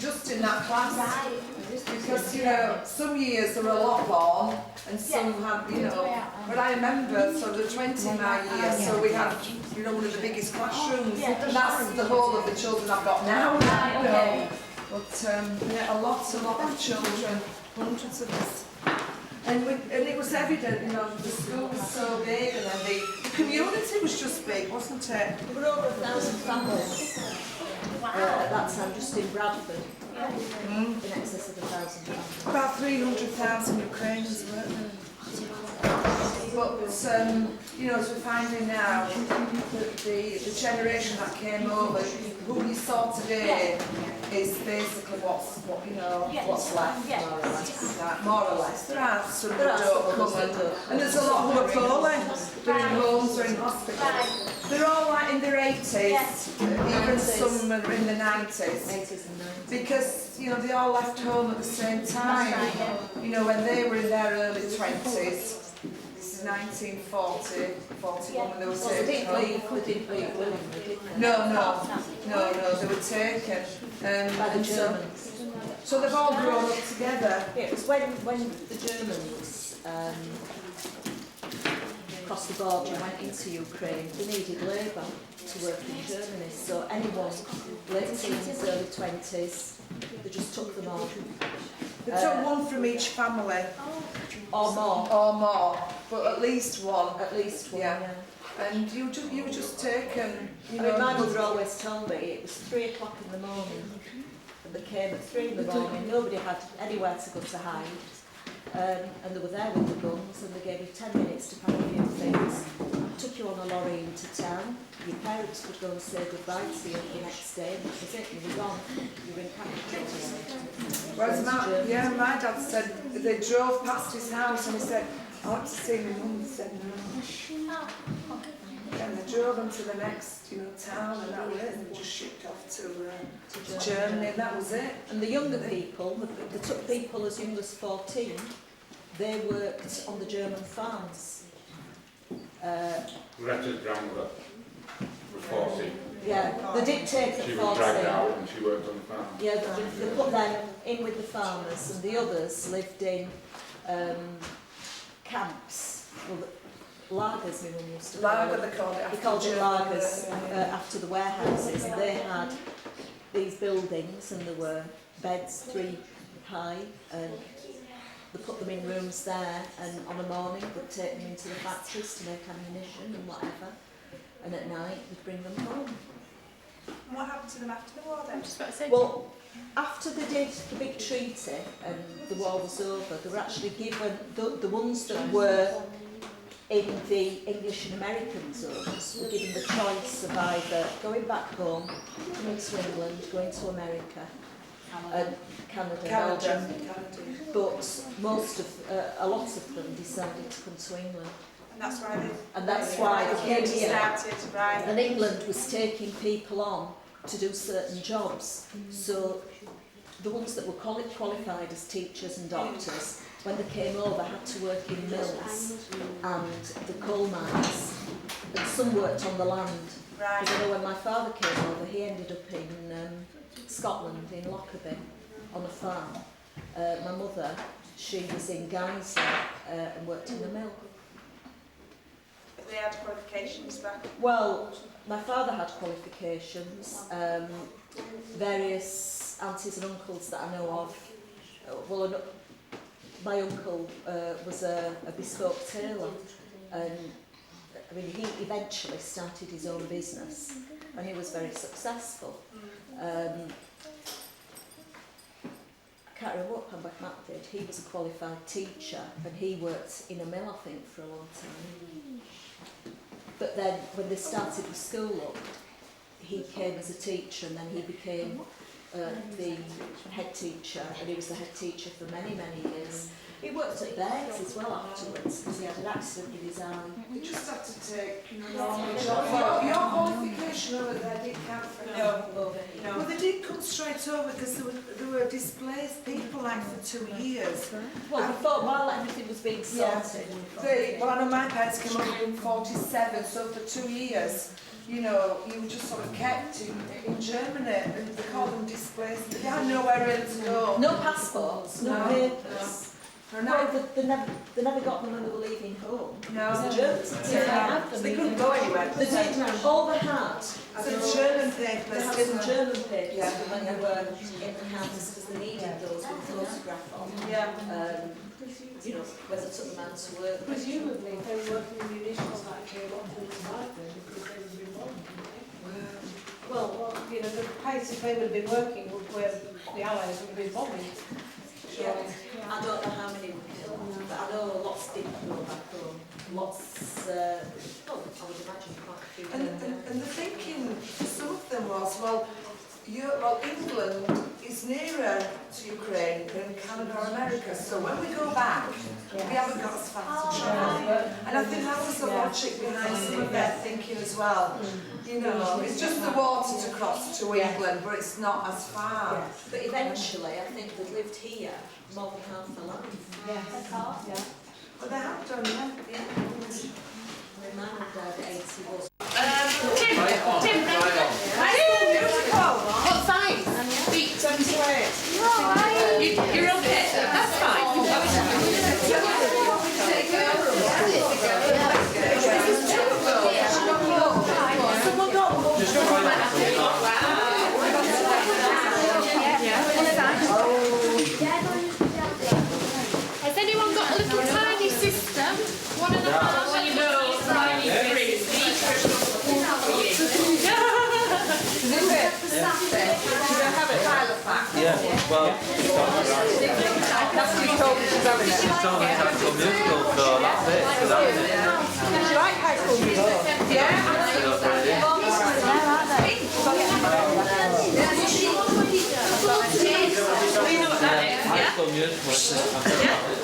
Just in that class, because you know some years there were a lot more, and some had But I remember, so the 20 my year, so we had one of the biggest classrooms. And that's the whole of the children I've got now. But a lot of children, hundreds of us. And it was evident, the school was so big, and then the community was just big, wasn't it? There were over 1,000 families at that time, just in Bradford, in excess of 1,000 families. About 300,000 Ukrainians, weren't there? But, as we're finding now, that the generation that came over, who we saw today, is basically what's left, more or less. There are some who don't come, and there's a lot who are poorly. They're in homes or in hospitals. They're all like in their 80s, even some are in the 90s. Because, they all left home at the same time. When they were in their early 20s. 1940, 41 when they were taken. They didn't leave willingly, did they? No, they were taken. By the Germans. So they've all grown up together. It was when the Germans crossed the border and went into Ukraine, they needed labour to work in Germany. So anyone late teens, early 20s, they just took them on. They took one from each family. Or more. But at least one. Yeah. And you were just taken. My mother always told me it was 3 o'clock in the morning, and they came at 3 in the morning. Nobody had anywhere to go to hide, and they were there with the guns, and they gave you 10 minutes to pack a few things. Took you on a lorry into town. Your parents would go and say goodbye to you the next day, and that was it. You were gone. You were in capital. Whereas my dad said they drove past his house and he said, I want to see my mum. He said no. And they drove them to the next, town, and that was it. They just shipped off to Germany, and that was it. And the younger people, they took people as young as 14. They worked on the German farms. Retta's grandmother was 14. Yeah, they did take the 14. She was dragged out and she worked on the farm. Yeah, they put them in with the farmers, and the others lived in camps. Well, lagers, my mum used to call Lager, it. they called it. They called it lagers after the warehouses, and they had these buildings, and there were beds 3 high, and they put them in rooms there, and on a morning they'd take them into the factories to make ammunition and whatever, and at night they'd bring them home. And what happened to them after the war then? Well, after they did the big treaty and the war was over, they were actually given, the ones that were in the English and American zones were given the choice of either going back home, coming to England, going to America, and Canada, Belgium. But a lot of them decided to come to England. And that's why they came here. started, right? And England was taking people on to do certain jobs. So the ones that were qualified as teachers and doctors, when they came over, had to work in mills and the coal mines. And some worked on the land. Right. Because when my father came over, he ended up in Scotland, in Lockerbie, on a farm. My mother, she was in Guysley and worked in the mill. They had qualifications back. Well, my father had qualifications. Various aunties and uncles that I know of. My uncle was a bespoke tailor, and he eventually started his own business, and he was very successful. I can't remember what Matt did. He was a qualified teacher, and he worked in a mill, I think, for a long time. But then, when they started the school up, he came as a teacher, and then he became the head teacher, and he was the head teacher for many, many years. He worked at Bears as well afterwards, because he had an accident with his eye. You just had to take normal jobs. Your qualification over there didn't count for No. Well, they did come straight over because there were displaced people like for 2 years. Well, before, while everything was being sorted. Well, I know my parents came over in 47, so for 2 years you know, you were just sort of kept in Germany, and they call them displaced. They had nowhere really to go. No passports, no papers. No. They never got them when they were leaving home. No. The Germans didn't have them. They couldn't go anywhere. They did. All they had. So German papers. They had some German papers Yeah. when they were in the camps because they needed those with photograph on. Yeah. You know, whether it took them out to work. Presumably, they were working in the initial site here, what to survive then, because they would have been bombed. Well, you know, the places they would have been working were where the Allies would have been bombing. Yeah. I don't know how many were killed, but I know lots didn't go back home. Lots, well, I would imagine quite a few. And the thinking for some of them was, well, England is nearer to Ukraine than Canada or America, so when we go back, we haven't got as far to travel. And I think that was the logic behind some of their thinking as well. You know, it's just the water to cross to England, but it's not as far. But eventually, I think they lived here more than half their life. Yeah. But they have done, yeah. My mum and dad at 80 was. What size? Feet 28. You're okay. That's Has anyone got a little tiny system? 1.5 kilos, tiny Yeah, well, she's told us High School Musical, so that's it. So that's it. Do you like High School Musical? High School Musical. Yeah.